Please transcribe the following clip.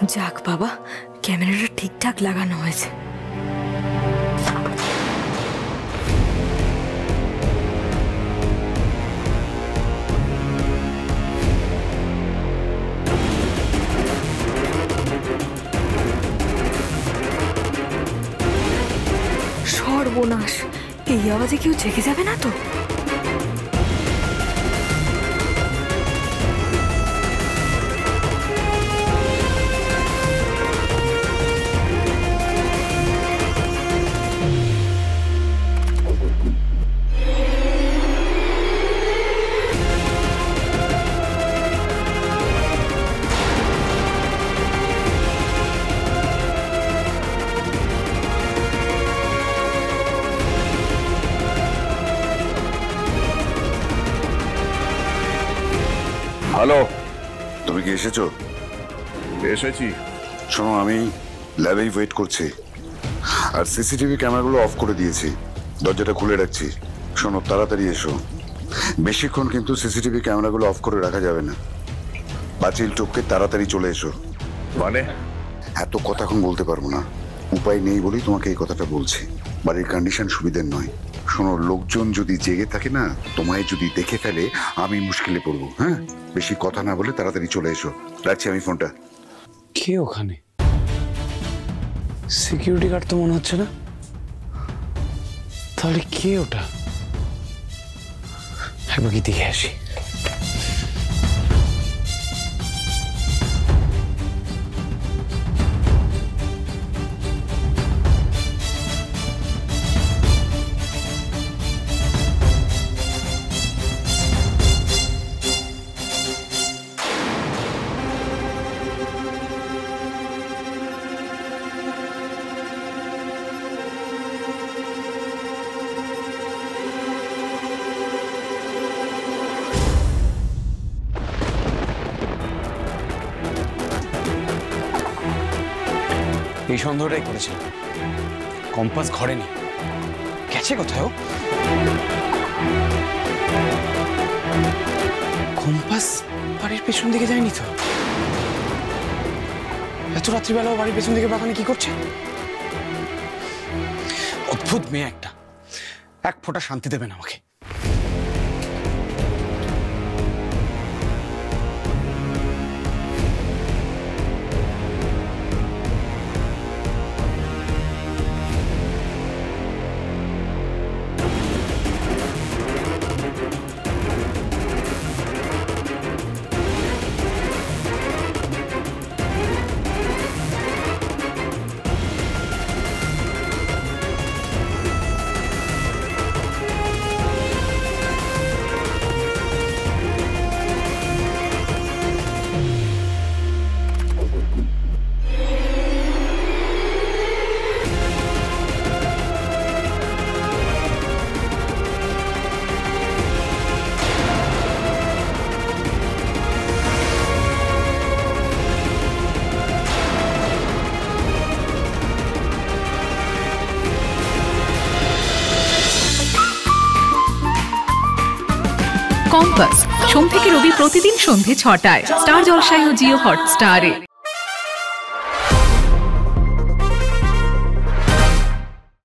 যাক বাবা, ক্যামেরাটা ঠিকঠাক লাগানো হয়েছে। সর্বনাশ, এই আওয়াজে কেউ জেগে যাবে না তো? হ্যালো, তুমি কি এসেছো? এসেছি। শোনো, আমি ল্যাবেই ওয়েট করছি, আর সিসিটিভি ক্যামেরাগুলো অফ করে দিয়েছি, দরজাটা খুলে রাখছি। শোনো, তাড়াতাড়ি এসো। বেশিক্ষণ কিন্তু সিসিটিভি ক্যামেরাগুলো অফ করে রাখা যাবে না। পাঁচিল টপকে তাড়াতাড়ি চলে এসো। মানে? এত কথা এখন বলতে পারবো না, উপায় নেই বলেই তোমাকে এই কথাটা বলছি। বাড়ির কন্ডিশন সুবিধের নয়। শোনো, লোকজন যদি জেগে থাকে না, তোমায় যদি দেখে ফেলে, আমি মুশকিলে পড়বো। হ্যাঁ, বেশি কথা না বলে তাড়াতাড়ি চলে এসো। রাখছি আমি ফোনটা। কে ওখানে? সিকিউরিটি গার্ড তো মনে হচ্ছে না। তাহলে কে ওটা? একবার কি দেখে আসি। এই সন্দেহটাই করেছিলাম। কম্পাস ঘরে নেই, গেছে কোথাও? কম্পাস বাড়ির পেছন দিকে যায়নি তো? এত রাত্রিবেলাও বাড়ির পেছন দিকে বাগানে কি করছে? অদ্ভুত মেয়ে একটা, এক ফোঁটা শান্তি দেবেন আমাকে। কম্পাস সোম থেকে রবি প্রতিদিন সন্ধে ৬টায় স্টার জলসায় ও জিও হটস্টারে।